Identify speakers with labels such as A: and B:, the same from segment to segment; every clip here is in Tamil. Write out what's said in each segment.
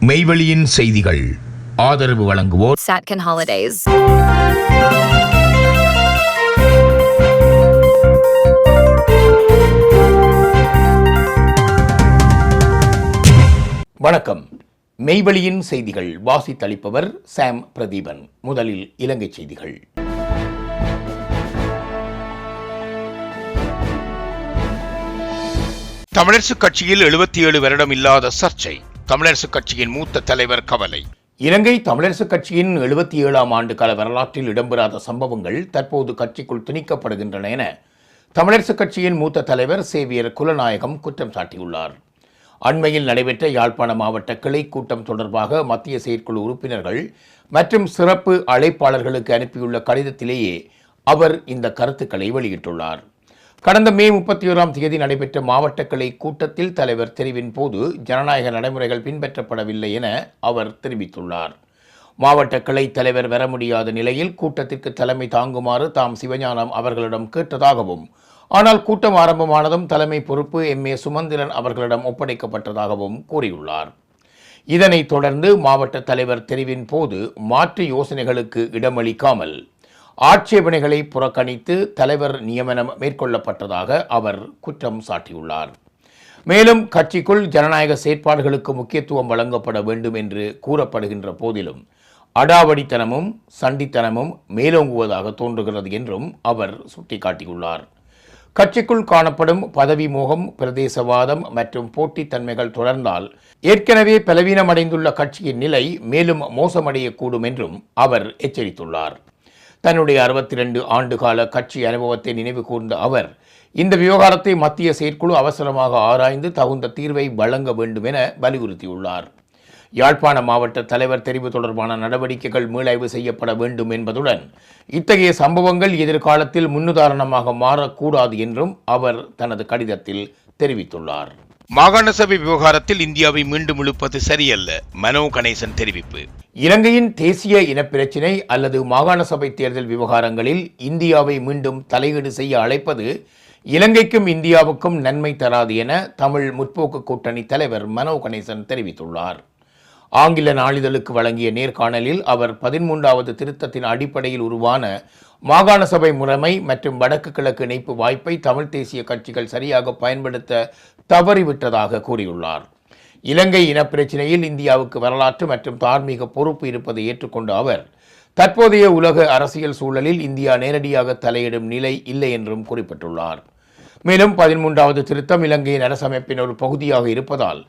A: மெய்வெளியின் செய்திகள் ஆதரவு வழங்குவோர்
B: Satcon Holidays.
C: வணக்கம். மெய்வெளியின் செய்திகள் வாசித்தளிப்பவர் சாம் பிரதீபன். முதலில் இலங்கை செய்திகள்.
A: தமிழரசுக் கட்சியில் 77 வருடம் இல்லாத சர்ச்சை. தமிழரசுக் கட்சியின் மூத்த தலைவர் கவலை.
C: இலங்கை தமிழரசுக் கட்சியின் 77ஆம் ஆண்டு கால வரலாற்றில் இடம்பெறாத சம்பவங்கள் தற்போது கட்சிக்குள் திணிக்கப்படுகின்றன என தமிழரசுக் கட்சியின் மூத்த தலைவர் சேவியர் குலநாயகம் குற்றம் சாட்டியுள்ளார். அண்மையில் நடைபெற்ற யாழ்ப்பாண மாவட்ட கிளை கூட்டம் தொடர்பாக மத்திய செயற்குழு உறுப்பினர்கள் மற்றும் சிறப்பு அழைப்பாளர்களுக்கு அனுப்பியுள்ள கடிதத்திலேயே அவர் இந்த கருத்துக்களை வெளியிட்டுள்ளார். கடந்த மே 31ஆம் தேதி நடைபெற்ற மாவட்ட கிளை கூட்டத்தில் தலைவர் தெரிவின் போது ஜனநாயக நடைமுறைகள் பின்பற்றப்படவில்லை என அவர் தெரிவித்துள்ளார். மாவட்ட கிளை தலைவர் வர முடியாத நிலையில் கூட்டத்திற்கு தலைமை தாங்குமாறு தாம் சிவஞானம் அவர்களிடம் கேட்டதாகவும், ஆனால் கூட்டம் ஆரம்பமானதும் தலைமை பொறுப்பு MA சுமந்திரன் அவர்களிடம் ஒப்படைக்கப்பட்டதாகவும் கூறியுள்ளார். இதனைத் தொடர்ந்து மாவட்ட தலைவர் தெரிவின் போது மாற்று யோசனைகளுக்கு இடமளிக்காமல் ஆட்சேபனைகளை புறக்கணித்து தலைவர் நியமனம் மேற்கொள்ளப்பட்டதாக அவர் குற்றம் சாட்டியுள்ளார். மேலும் கட்சிக்குள் ஜனநாயக செயற்பாடுகளுக்கு முக்கியத்துவம் வழங்கப்பட வேண்டும் என்று கூறப்படுகின்ற போதிலும் அடாவடித்தனமும் சண்டித்தனமும் மேலோங்குவதாக தோன்றுகிறது என்றும் அவர் சுட்டிக்காட்டியுள்ளார். கட்சிக்குள் காணப்படும் பதவி மோகம், பிரதேசவாதம் மற்றும் போட்டித்தன்மைகள் தொடர்ந்தால் ஏற்கனவே பலவீனமடைந்துள்ள கட்சியின் நிலை மேலும் மோசமடையக்கூடும் என்றும் அவர் எச்சரித்துள்ளார். தன்னுடைய 62 ஆண்டுகால கட்சி அனுபவத்தை நினைவு கூர்ந்த அவர் இந்த விவகாரத்தை மத்திய செயற்குழு அவசரமாக ஆராய்ந்து தகுந்த தீர்வை வழங்க வேண்டும் என வலியுறுத்தியுள்ளார். யாழ்ப்பாண மாவட்ட தலைவர் தெரிவு தொடர்பான நடவடிக்கைகள் மீளாய்வு செய்யப்பட வேண்டும் என்பதுடன் இத்தகைய சம்பவங்கள் எதிர்காலத்தில் முன்னுதாரணமாக மாறக்கூடாது என்றும் அவர் தனது கடிதத்தில் தெரிவித்துள்ளார்.
A: மாகாண சபை விவகாரத்தில் இந்தியாவை மீண்டும் இழுப்பது சரியல்ல, மனோ கணேசன் தெரிவிப்பு.
C: இலங்கையின் தேசிய இனப்பிரச்சினை அல்லது மாகாண சபை தேர்தல் விவகாரங்களில் இந்தியாவை மீண்டும் தலையீடு செய்ய அழைப்பது இலங்கைக்கும் இந்தியாவுக்கும் நன்மை தராது என தமிழ் முற்போக்கு கூட்டணி தலைவர் மனோ கணேசன் தெரிவித்துள்ளார். ஆங்கில நாளிதழுக்கு வழங்கிய நேர்காணலில் அவர் 13வது திருத்தத்தின் அடிப்படையில் உருவான மாகாண சபை முறைமை மற்றும் வடக்கு கிழக்கு இணைப்பு வாய்ப்பை தமிழ் தேசிய கட்சிகள் சரியாக பயன்படுத்த தவறிவிட்டதாக கூறியுள்ளார். இலங்கை இனப்பிரச்சினையில் இந்தியாவுக்கு வரலாற்று மற்றும் தார்மீக பொறுப்பு இருப்பதை ஏற்றுக்கொண்ட அவர் தற்போதைய உலக அரசியல் சூழலில் இந்தியா நேரடியாக தலையிடும் நிலை இல்லை என்றும் குறிப்பிட்டுள்ளார். மேலும் 13வது திருத்தம் இலங்கையின் அரசமைப்பின் ஒரு பகுதியாக இருப்பதால்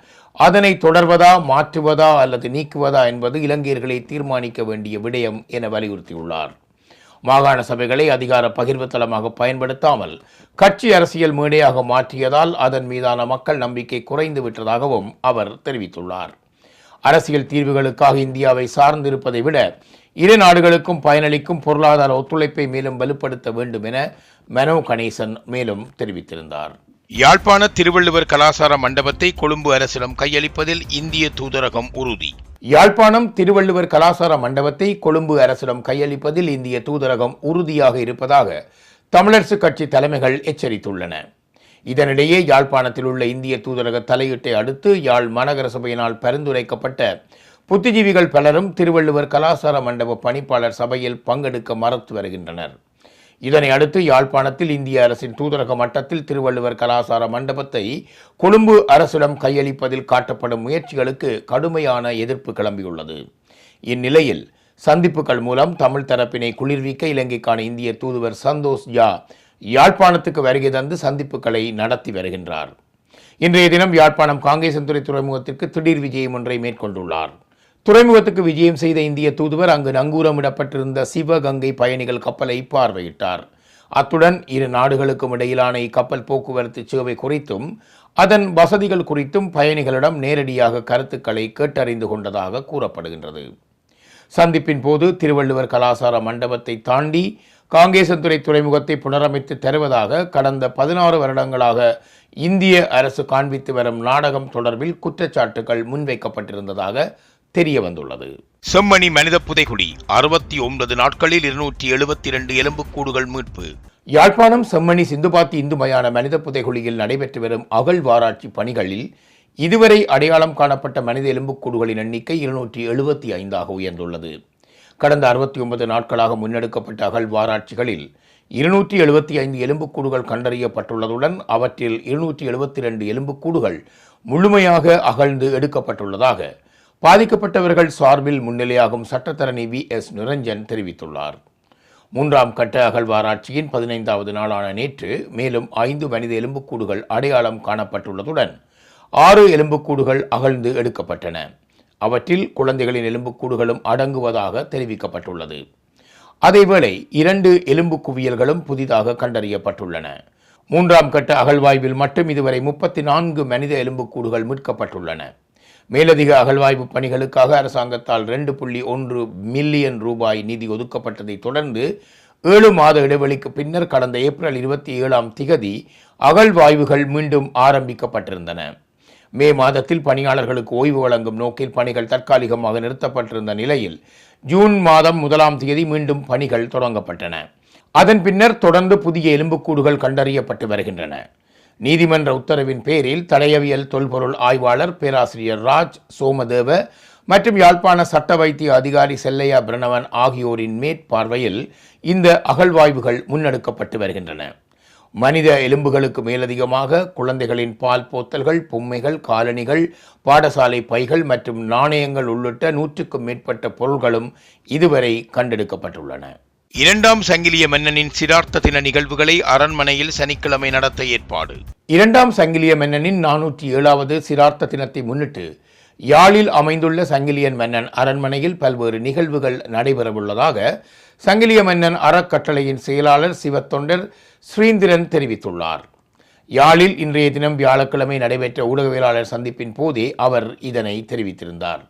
C: அதனை தொடர்வதா, மாற்றுவதா அல்லது நீக்குவதா என்பது இலங்கையர்களை தீர்மானிக்க வேண்டிய விடயம் என வலியுறுத்தியுள்ளார். மாகாண சபைகளை அதிகார பகிர்வு தளமாக பயன்படுத்தாமல் கட்சி அரசியல் மேடையாக மாற்றியதால் அதன் மீதான மக்கள் நம்பிக்கை குறைந்து விட்டதாகவும் அவர் தெரிவித்துள்ளார். அரசியல் தீர்வுகளுக்காக இந்தியாவை சார்ந்திருப்பதை விட இரு நாடுகளுக்கும் பயனளிக்கும் பொருளாதார ஒத்துழைப்பை மேலும் வலுப்படுத்த வேண்டும் என மனோ கணேசன் மேலும் தெரிவித்திருந்தார்.
A: யாழ்ப்பாண திருவள்ளுவர் கலாசார மண்டபத்தை கொழும்பு அரசிடம் கையளிப்பதில் இந்திய தூதரகம் உறுதி.
C: யாழ்ப்பாணம் திருவள்ளுவர் கலாசார மண்டபத்தை கொழும்பு அரசிடம் கையளிப்பதில் இந்திய தூதரகம் உறுதியாக இருப்பதாக தமிழரசுக் கட்சி தலைமைகள் எச்சரித்துள்ளன. இதனிடையே யாழ்ப்பாணத்தில் உள்ள இந்திய தூதரக தலையீட்டை அடுத்து யாழ் மாநகர சபையினால் பரிந்துரைக்கப்பட்ட புத்திஜீவிகள் பலரும் திருவள்ளுவர் கலாசார மண்டப பணிப்பாளர் சபையில் பங்கெடுக்க மறுத்து வருகின்றனர். இதனை அடுத்து யாழ்ப்பாணத்தில் இந்திய அரசின் தூதரக மட்டத்தில் திருவள்ளுவர் கலாசார மண்டபத்தை கொழும்பு அரசிடம் கையளிப்பதில் காட்டப்படும் முயற்சிகளுக்கு கடுமையான எதிர்ப்பு கிளம்பியுள்ளது. இந்நிலையில் சந்திப்புகள் மூலம் தமிழ் தரப்பினை குளிர்விக்க இலங்கைக்கான இந்திய தூதுவர் சந்தோஷ் ஜா யாழ்ப்பாணத்துக்கு வருகை தந்து சந்திப்புகளை நடத்தி வருகின்றார். இன்றைய தினம் யாழ்ப்பாணம் காங்கேசன்துறை துறைமுகத்திற்கு திடீர் விஜயம் ஒன்றை மேற்கொண்டுள்ளார். துறைமுகத்துக்கு விஜயம் செய்த இந்திய தூதுவர் அங்கு நங்கூரமிடப்பட்டிருந்த சிவகங்கை பயணிகள் கப்பலை பார்வையிட்டார். அத்துடன் இரு நாடுகளுக்கும் இடையிலான இக்கப்பல் போக்குவரத்து சேவை குறித்தும் அதன் வசதிகள் குறித்தும் பயணிகளிடம் நேரடியாக கருத்துக்களை கேட்டறிந்து கொண்டதாக கூறப்படுகின்றது. சந்திப்பின் போது திருவள்ளுவர் கலாசார மண்டபத்தை தாண்டி காங்கேசன்துறை துறைமுகத்தை புனரமைத்து தருவதாக கடந்த 16 வருடங்களாக இந்திய அரசு காண்பித்து வரும் நாடகம் தொடர்பில் குற்றச்சாட்டுகள் முன்வைக்கப்பட்டிருந்ததாக தெரிய வந்துள்ளது.
A: செம்மணி மனித புதைகுழி 69 நாட்களில் 272 எலும்புக்கூடுகள் மீட்பு.
C: யாழ்ப்பாணம் செம்மணி சிந்துபாத்தி இந்து மயான மனித புதைகுழியில் நடைபெற்று வரும் அகழ்வாராய்ச்சி பணிகளில் இதுவரை அடையாளம் காணப்பட்ட மனித எலும்புக்கூடுகளின் எண்ணிக்கை 275 உயர்ந்துள்ளது. கடந்த 69 நாட்களாக முன்னெடுக்கப்பட்ட அகழ்வாராய்ச்சிகளில் 275 எலும்புக்கூடுகள் கண்டறியப்பட்டுள்ளதுடன் அவற்றில் 272 எலும்புக்கூடுகள் முழுமையாக அகழ்ந்து எடுக்கப்பட்டுள்ளதாக பாதிக்கப்பட்டவர்கள் சார்பில் முன்னிலையாகும் சட்டத்தரணி வி.எஸ். நிரஞ்சன் தெரிவித்துள்ளார். 3ஆம் கட்ட அகழ்வாராய்ச்சியின் 15வது நாளான நேற்று மேலும் 5 மனித எலும்புக்கூடுகள் அடையாளம் காணப்பட்டுள்ளதுடன் 6 எலும்புக்கூடுகள் அகழ்ந்து எடுக்கப்பட்டன. அவற்றில் குழந்தைகளின் எலும்புக்கூடுகளும் அடங்குவதாக தெரிவிக்கப்பட்டுள்ளது. அதேவேளை 2 எலும்பு குவியல்களும் புதிதாக கண்டறியப்பட்டுள்ளன. 3ஆம் கட்ட அகழ்வாய்வில் மட்டும் இதுவரை 34 மனித எலும்புக்கூடுகள் மீட்கப்பட்டுள்ளன. மேலதிக அகழ்வாய்வு பணிகளுக்காக அரசாங்கத்தால் 2.1 மில்லியன் ரூபாய் நிதி ஒதுக்கப்பட்டதை தொடர்ந்து 7 மாத இடைவெளிக்கு பின்னர் கடந்த ஏப்ரல் 27ஆம் திகதி அகழ்வாய்வுகள் மீண்டும் ஆரம்பிக்கப்பட்டிருந்தன. மே மாதத்தில் பணியாளர்களுக்கு ஓய்வு வழங்கும் நோக்கில் பணிகள் தற்காலிகமாக நிறுத்தப்பட்டிருந்த நிலையில் ஜூன் மாதம் 1ஆம் தேதி மீண்டும் பணிகள் தொடங்கப்பட்டன. அதன் பின்னர் தொடர்ந்து புதிய எலும்புக்கூடுகள் கண்டறியப்பட்டு வருகின்றன. நீதிமன்ற உத்தரவின் பேரில் தடயவியல் தொல்பொருள் ஆய்வாளர் பேராசிரியர் ராஜ் சோமதேவ மற்றும் யாழ்ப்பாண சட்ட வைத்திய அதிகாரி செல்லையா பிரணவன் ஆகியோரின் மேற்பார்வையில் இந்த அகழ்வாய்வுகள் முன்னெடுக்கப்பட்டு வருகின்றன. மனித எலும்புகளுக்கு மேலதிகமாக குழந்தைகளின் பால் போத்தல்கள், பொம்மைகள், காலணிகள், பாடசாலை பைகள் மற்றும் நாணயங்கள் உள்ளிட்ட 100க்கும் மேற்பட்ட பொருள்களும் இதுவரை கண்டெடுக்கப்பட்டுள்ளன.
A: 2ஆம் சங்கிலிய மன்னனின் சிரார்த்த தின நிகழ்வுகளை அரண்மனையில் சனிக்கிழமை நடத்த ஏற்பாடு.
C: 2ஆம் சங்கிலிய மன்னனின் 407வது சிரார்த்த தினத்தை முன்னிட்டு யாழில் அமைந்துள்ள சங்கிலியன் மன்னன் அரண்மனையில் பல்வேறு நிகழ்வுகள் நடைபெறவுள்ளதாக சங்கிலிய மன்னன் அறக்கட்டளையின் செயலாளர் சிவத்தொண்டர் ஸ்ரீந்திரன் தெரிவித்துள்ளார். யாழில் இன்றைய தினம் வியாழக்கிழமை நடைபெற்ற ஊடகவியலாளர் சந்திப்பின் போதே அவர் இதனை தெரிவித்திருந்தார்.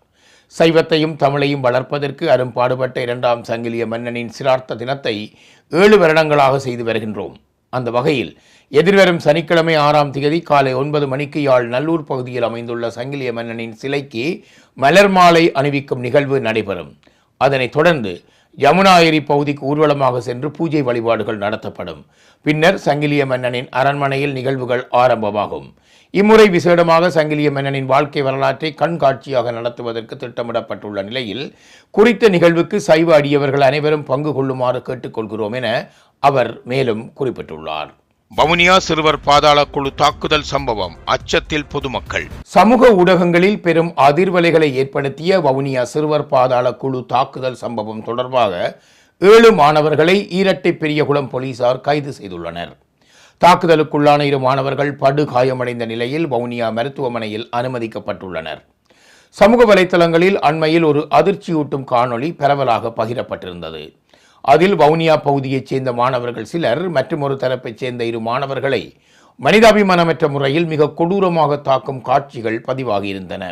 C: சைவத்தையும் தமிழையும் வளர்ப்பதற்கு அரும்பாடுபட்ட 2ஆம் சங்கிலிய மன்னனின் சிரார்த்த தினத்தை 7 வருடங்களாக செய்து வருகின்றோம். அந்த வகையில் எதிர்வரும் சனிக்கிழமை 6ஆம் தேதி காலை 9 மணிக்கு யாழ் நல்லூர் பகுதியில் அமைந்துள்ள சங்கிலிய மன்னனின் சிலைக்கு மலர் மாலை அணிவிக்கும் நிகழ்வு நடைபெறும். அதனைத் தொடர்ந்து யமுனா ஏரி பகுதிக்கு ஊர்வலமாக சென்று பூஜை வழிபாடுகள் நடத்தப்படும். பின்னர் சங்கிலிய மன்னனின் அரண்மனையில் நிகழ்வுகள் ஆரம்பமாகும். இம்முறை விசேடமாக சங்கிலிய மன்னனின் வாழ்க்கை வரலாற்றை கண்காட்சியாக நடத்துவதற்கு திட்டமிடப்பட்டுள்ள நிலையில் குறித்த நிகழ்வுக்கு சைவ அடியவர்கள் அனைவரும் பங்கு கொள்ளுமாறு கேட்டுக்கொள்கிறோம் என அவர் மேலும் குறிப்பிட்டுள்ளார்.
A: வவுனியா சிறுவர் பாதாள குழு தாக்குதல் சம்பவம் அச்சத்தில் பொதுமக்கள்.
C: சமூக ஊடகங்களில் பெரும் அதிர்வலைகளை ஏற்படுத்திய வவுனியா சிறுவர் பாதாள குழு தாக்குதல் சம்பவம் தொடர்பாக 7 மாணவர்களை ஈரட்டை பெரியகுளம் போலீசார் கைது செய்துள்ளனர். தாக்குதலுக்குள்ளான 2 மாணவர்கள் படுகாயமடைந்த நிலையில் வவுனியா மருத்துவமனையில் அனுமதிக்கப்பட்டுள்ளனர். சமூக வலைத்தளங்களில் அண்மையில் ஒரு அதிர்ச்சியூட்டும் காணொளி பரவலாக பகிரப்பட்டிருந்தது. அதில் வவுனியா பகுதியைச் சேர்ந்த மாணவர்கள் சிலர் மற்றும் ஒரு தரப்பைச் சேர்ந்த 2 மாணவர்களை மனிதாபிமானமற்ற முறையில் மிக கொடூரமாக தாக்கும் காட்சிகள் பதிவாகியிருந்தன.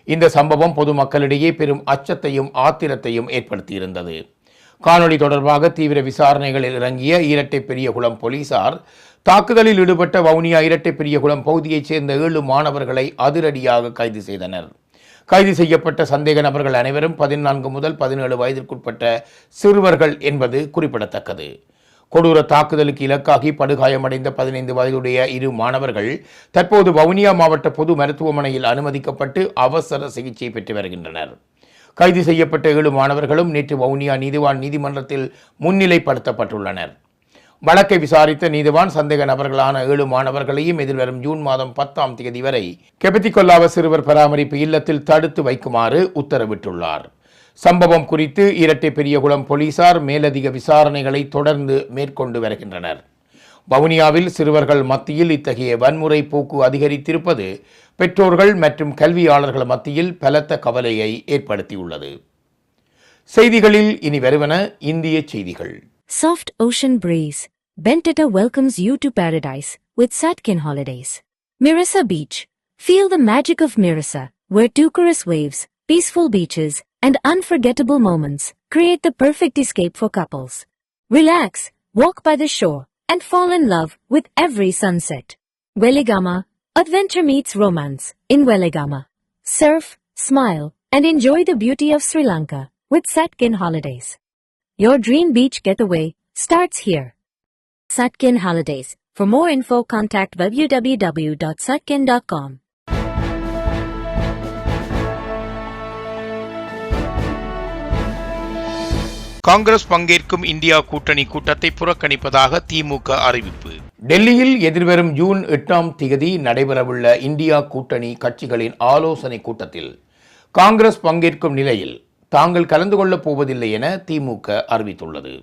C: இந்த சம்பவம் பொதுமக்களிடையே பெரும் அச்சத்தையும் ஆத்திரத்தையும் ஏற்படுத்தியிருந்தது. காணொளி தொடர்பாக தீவிர விசாரணைகளில் இறங்கிய ஈரட்டை பெரியகுளம் போலீசார் தாக்குதலில் ஈடுபட்ட வவுனியா ஈரட்டை பெரியகுளம் பகுதியைச் சேர்ந்த 7 மாணவர்களை அதிரடியாக கைது செய்தனர். கைது செய்யப்பட்ட சந்தேக நபர்கள் அனைவரும் 14 முதல் 17 வயதிற்குட்பட்ட சிறுவர்கள் என்பது குறிப்பிடத்தக்கது. கொடூர தாக்குதலுக்கு இலக்காகி படுகாயமடைந்த 15 வயதுடைய 2 மாணவர்கள் தற்போது வவுனியா மாவட்ட பொது மருத்துவமனையில் அனுமதிக்கப்பட்டு அவசர சிகிச்சை பெற்று வருகின்றனர். கைது செய்யப்பட்ட 7 மாணவர்களும் நேற்று வவுனியா நீதிவான் நீதிமன்றத்தில் முன்னிலைப்படுத்தப்பட்டுள்ளனர். வழக்கை விசாரித்த நீதிவான் சந்தேக நபர்களான 7 மாணவர்களையும் எதிர்வரும் ஜூன் மாதம் 10ஆம் தேதி வரை கெபத்திகொல்லாவ சிறுவர் பராமரிப்பு இல்லத்தில் தடுத்து வைக்குமாறு உத்தரவிட்டுள்ளார். சம்பவம் குறித்து ஈரட்டை பெரியகுளம் போலீசார் மேலதிக விசாரணைகளை தொடர்ந்து மேற்கொண்டு வருகின்றனர். வவுனியாவில் சிறுவர்கள் மத்தியில் இத்தகைய வன்முறை போக்கு அதிகரித்திருப்பது பெற்றோர்கள் மற்றும் கல்வியாளர்கள் மத்தியில் பலத்த கவலையை ஏற்படுத்தியுள்ளது. செய்திகளில் இனி வருவன இந்திய செய்திகள்.
B: Soft ocean breeze. Bentata welcomes you to paradise with Satkin Holidays. Mirissa Beach. Feel the magic of Mirissa, where turquoise waves, peaceful beaches, and unforgettable moments create the perfect escape for couples. Relax, walk by the shore, and fall in love with every sunset. Weligama. Adventure meets romance in Weligama. Surf, smile, and enjoy the beauty of Sri Lanka with Satkin Holidays. Your dream beach getaway starts here. Satkin Holidays. For more info, contact www.satkin.com.
A: Congress பங்கேற்கும் இந்தியா கூட்டணி கூட்டத்தை புறக்கணிப்பதாக திமுக அறிவிப்பு.
C: டெல்லியில் எதிர்வரும் ஜூன் 8ஆம் தேதி நடைபெறவுள்ள இந்தியா கூட்டணி கட்சிகளின் ஆலோசனை கூட்டத்தில் காங்கிரஸ் பங்கேற்கும் நிலையில் தாங்கள் கலந்து கொள்ளப் போவதில்லை என திமுக அறிவித்துள்ளது.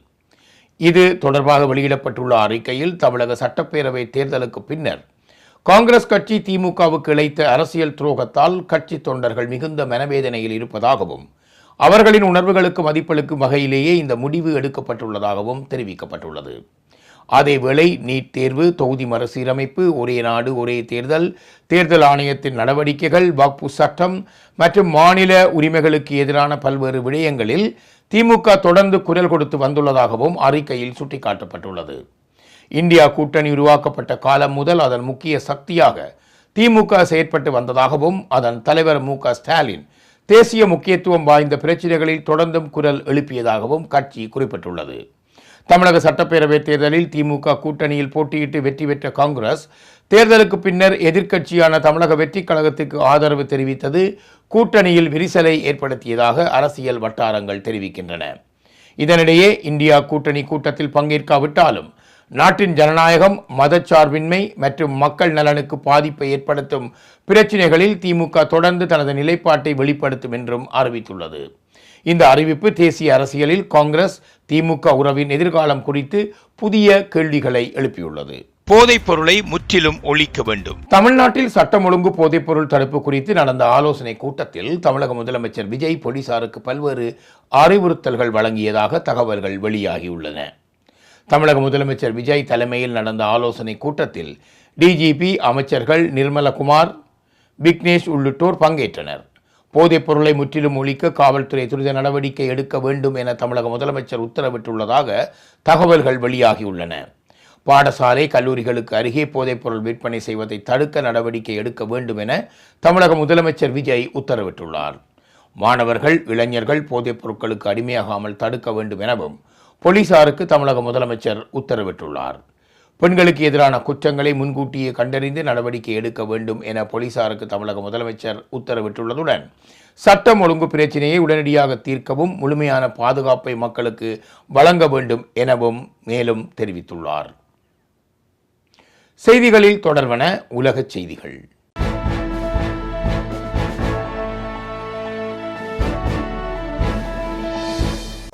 C: இது தொடர்பாக வெளியிடப்பட்டுள்ள அறிக்கையில் தமிழக சட்டப்பேரவை தேர்தலுக்கு பின்னர் காங்கிரஸ் கட்சி திமுகவுக்கு இழைத்த அரசியல் துரோகத்தால் கட்சி தொண்டர்கள் மிகுந்த மனவேதனையில் இருப்பதாகவும் அவர்களின் உணர்வுகளுக்கு மதிப்பளிக்கும் வகையிலேயே இந்த முடிவு எடுக்கப்பட்டுள்ளதாகவும் தெரிவிக்கப்பட்டுள்ளது. அதேவேளை நீட் தேர்வு, தொகுதி மறுசீரமைப்பு, ஒரே நாடு ஒரே தேர்தல், தேர்தல் ஆணையத்தின் நடவடிக்கைகள், வக்ஃபு சட்டம் மற்றும் மாநில உரிமைகளுக்கு எதிரான பல்வேறு விடயங்களில் திமுக தொடர்ந்து குரல் கொடுத்து வந்துள்ளதாகவும் அறிக்கையில் சுட்டிக்காட்டப்பட்டுள்ளது. இந்தியா கூட்டணி உருவாக்கப்பட்ட காலம் முதல் அதன் முக்கிய சக்தியாக திமுக செயற்பட்டு வந்ததாகவும் அதன் தலைவர் மு.க. ஸ்டாலின் தேசிய முக்கியத்துவம் வாய்ந்த பிரச்சினைகளில் தொடர்ந்தும் குரல் எழுப்பியதாகவும் கட்சி குறிப்பிட்டுள்ளது. தமிழக சட்டப்பேரவை தேர்தலில் திமுக கூட்டணியில் போட்டியிட்டு வெற்றி பெற்ற காங்கிரஸ் தேர்தலுக்கு பின்னர் எதிர்க்கட்சியான தமிழக வெற்றிக் கழகத்துக்கு ஆதரவு தெரிவித்தது கூட்டணியில் விரிசலை ஏற்படுத்தியதாக அரசியல் வட்டாரங்கள் தெரிவிக்கின்றன. இதனிடையே இந்தியா கூட்டணி கூட்டத்தில் பங்கேற்காவிட்டாலும் நாட்டின் ஜனநாயகம், மதச்சார்பின்மை மற்றும் மக்கள் நலனுக்கு பாதிப்பை ஏற்படுத்தும் பிரச்சினைகளில் திமுக தொடர்ந்து தனது நிலைப்பாட்டை வெளிப்படுத்தும் என்றும் அறிவித்துள்ளது. இந்த அறிவிப்பு தேசிய அரசியலில் காங்கிரஸ் திமுக உறவின் எதிர்காலம் குறித்து புதிய கேள்விகளை எழுப்பியுள்ளது.
A: போதைப் பொருளை முற்றிலும் ஒழிக்க வேண்டும்.
C: தமிழ்நாட்டில் சட்டம் ஒழுங்கு போதைப்பொருள் தடுப்பு குறித்து நடந்த ஆலோசனை கூட்டத்தில் தமிழக முதலமைச்சர் விஜய் போலீசாருக்கு பல்வேறு அறிவுறுத்தல்கள் வழங்கியதாக தகவல்கள் வெளியாகியுள்ளன. தமிழக முதலமைச்சர் விஜய் தலைமையில் நடந்த ஆலோசனை கூட்டத்தில் டிஜிபி, அமைச்சர்கள் நிர்மலகுமார், விக்னேஷ் உள்ளிட்டோர் பங்கேற்றனர். போதைப் பொருளை முற்றிலும் ஒழிக்க காவல்துறை துரித நடவடிக்கை எடுக்க வேண்டும் என தமிழக முதலமைச்சர் உத்தரவிட்டுள்ளதாக தகவல்கள் வெளியாகியுள்ளன. பாடசாலை, கல்லூரிகளுக்கு அருகே போதைப்பொருள் விற்பனை செய்வதை தடுக்க நடவடிக்கை எடுக்க வேண்டும் என தமிழக முதலமைச்சர் விஜய் உத்தரவிட்டுள்ளார். மாணவர்கள், இளைஞர்கள் போதைப் பொருட்களுக்கு அடிமையாகாமல் தடுக்க வேண்டும் எனவும் போலீசாருக்கு தமிழக முதலமைச்சர் உத்தரவிட்டுள்ளார். பெண்களுக்கு எதிரான குற்றங்களை முன்கூட்டியே கண்டறிந்து நடவடிக்கை எடுக்க வேண்டும் என போலீசாருக்கு தமிழக முதலமைச்சர் உத்தரவிட்டுள்ளதுடன் சட்டம் ஒழுங்கு பிரச்சினையை உடனடியாக தீர்க்கவும் முழுமையான பாதுகாப்பை மக்களுக்கு வழங்க வேண்டும் எனவும் மேலும் தெரிவித்துள்ளார். செய்திகளில் தொடர்வன உலகச் செய்திகள்.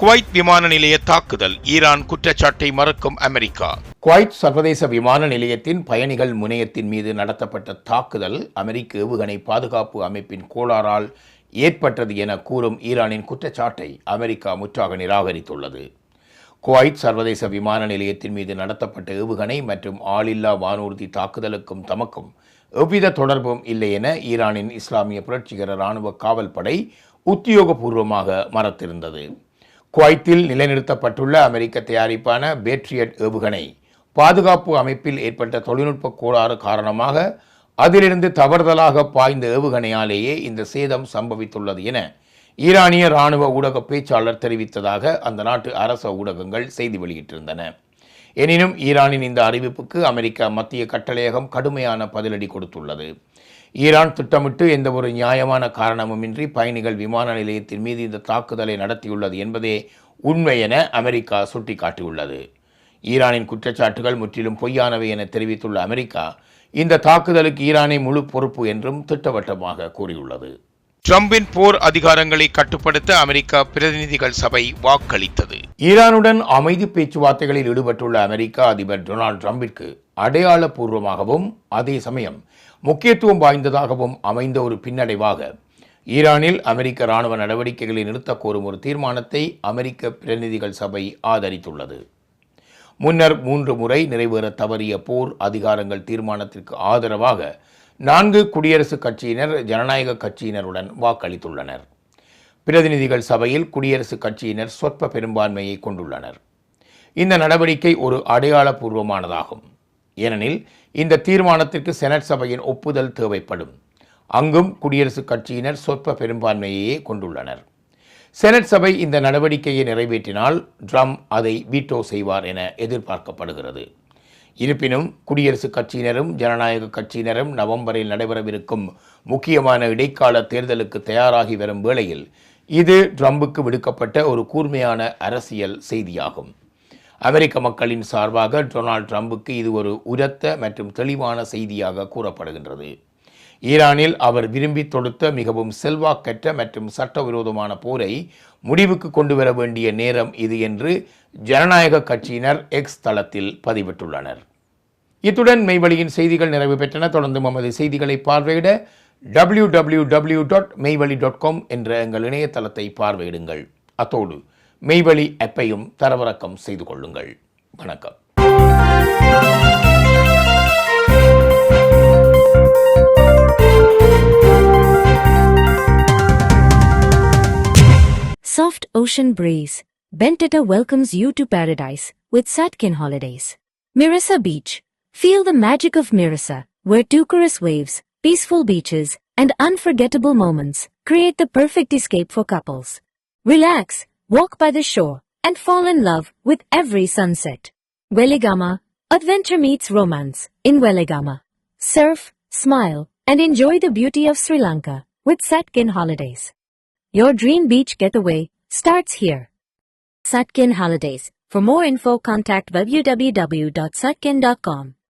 A: குவைத் விமான நிலைய தாக்குதல், ஈரான் குற்றச்சாட்டை மறுக்கும் அமெரிக்கா.
C: குவைத் சர்வதேச விமான நிலையத்தின் பயணிகள் முனையத்தின் மீது நடத்தப்பட்ட தாக்குதல் அமெரிக்க ஏவுகணை பாதுகாப்பு அமைப்பின் கோளாறால் ஏற்பட்டது என கூறும் ஈரானின் குற்றச்சாட்டை அமெரிக்கா முற்றாக நிராகரித்துள்ளது. குவைத் சர்வதேச விமான நிலையத்தின் மீது நடத்தப்பட்ட ஏவுகணை மற்றும் ஆளில்லா வானூர்தி தாக்குதலுக்கும் தமக்கும் எவ்வித தொடர்பும் இல்லை என ஈரானின் இஸ்லாமிய புரட்சிகர இராணுவ காவல்படை உத்தியோகபூர்வமாக மறுத்திருந்தது. குவைத்தில் நிலைநிறுத்தப்பட்டுள்ள அமெரிக்க தயாரிப்பான பேட்ரியட் ஏவுகணை பாதுகாப்பு அமைப்பில் ஏற்பட்ட தொழில்நுட்ப கோளாறு காரணமாக அதிலிருந்து தவறுதலாக பாய்ந்த ஏவுகணையாலேயே இந்த சேதம் சம்பவித்துள்ளது என ஈரானிய இராணுவ ஊடக பேச்சாளர் தெரிவித்ததாக அந்த நாட்டு அரச ஊடகங்கள் செய்தி வெளியிட்டிருந்தன. எனினும் ஈரானின் இந்த அறிவிப்புக்கு அமெரிக்க மத்திய கட்டளையகம் கடுமையான பதிலடி கொடுத்துள்ளது. ஈரான் திட்டமிட்டு எந்தவொரு நியாயமான காரணமுமின்றி பயணிகள் விமான நிலையத்தின் மீது இந்த தாக்குதலை நடத்தியுள்ளது என்பதே உண்மை என அமெரிக்கா சுட்டிக்காட்டியுள்ளது. ஈரானின் குற்றச்சாட்டுகள் முற்றிலும் பொய்யானவை என தெரிவித்துள்ள அமெரிக்கா இந்த தாக்குதலுக்கு ஈரானை முழு பொறுப்பு என்றும் திட்டவட்டமாக கூறியுள்ளது.
A: ட்ரம்பின் போர் அதிகாரங்களை கட்டுப்படுத்த அமெரிக்கா பிரதிநிதிகள் சபை வாக்களித்தது.
C: ஈரானுடன் அமைதி பேச்சுவார்த்தைகளில் ஈடுபட்டுள்ள அமெரிக்க அதிபர் டொனால்டு ட்ரம்பிற்கு அடையாளபூர்வமாகவும் அதே சமயம் முக்கியத்துவம் வாய்ந்ததாகவும் அமைந்த ஒரு பின்னடைவாக ஈரானில் அமெரிக்க இராணுவ நடவடிக்கைகளை நிறுத்தக் கோரும் ஒரு தீர்மானத்தை அமெரிக்க பிரதிநிதிகள் சபை ஆதரித்துள்ளது. முன்னர் 3 முறை நிறைவேற தவறிய போர் அதிகாரங்கள் தீர்மானத்திற்கு ஆதரவாக 4 குடியரசுக் கட்சியினர் ஜனநாயக கட்சியினருடன் வாக்களித்துள்ளனர். பிரதிநிதிகள் சபையில் குடியரசுக் கட்சியினர் சொற்ப பெரும்பான்மையை கொண்டுள்ளனர். இந்த நடவடிக்கை ஒரு அடையாளபூர்வமானதாகும். ஏனெனில் இந்த தீர்மானத்திற்கு செனட் சபையின் ஒப்புதல் தேவைப்படும். அங்கும் குடியரசுக் கட்சியினர் சொற்ப பெரும்பான்மையையே கொண்டுள்ளனர். செனட் சபை இந்த நடவடிக்கையை நிறைவேற்றினால் ட்ரம்ப் அதை வீட்டோ செய்வார் என எதிர்பார்க்கப்படுகிறது. இருப்பினும் குடியரசுக் கட்சியினரும் ஜனநாயக கட்சியினரும் நவம்பரில் நடைபெறவிருக்கும் முக்கியமான இடைக்கால தேர்தலுக்கு தயாராகி வரும் வேளையில் இது ட்ரம்புக்கு விடுக்கப்பட்ட ஒரு கூர்மையான அரசியல் செய்தியாகும். அமெரிக்க மக்களின் சார்பாக டொனால்ட் ட்ரம்புக்கு இது ஒரு உரத்த மற்றும் தெளிவான செய்தியாக கூறப்படுகின்றது. ஈரானில் அவர் விரும்பி தொடுத்த மிகவும் செல்வாக்கற்ற மற்றும் சட்டவிரோதமான போரை முடிவுக்கு கொண்டு வர வேண்டிய நேரம் இது என்று ஜனநாயக கட்சியினர் எக்ஸ் தளத்தில் பதிவிட்டுள்ளனர். இத்துடன் மெய்வழியின் செய்திகள் நிறைவு பெற்றன. தொடர்ந்து நமது செய்திகளை பார்வையிட www.மெய்வழி.com என்ற எங்கள் இணையதளத்தை பார்வையிடுங்கள். அத்தோடு மெய்வழி ஆப்பையும் தரவிறக்கம் செய்து கொள்ளுங்கள். வணக்கம்.
B: Soft ocean breeze. Bentetta welcomes you to paradise with Satkin Holidays. Mirasa Beach. Feel the magic of Mirasa, where turquoise waves, peaceful beaches, and unforgettable moments create the perfect escape for couples. Relax, walk by the shore, and fall in love with every sunset. Weligama. Adventure meets romance in Weligama. Surf, smile, and enjoy the beauty of Sri Lanka with Satkin Holidays. Your dream beach getaway starts here. Satkin Holidays. For more info, contact www.satkin.com.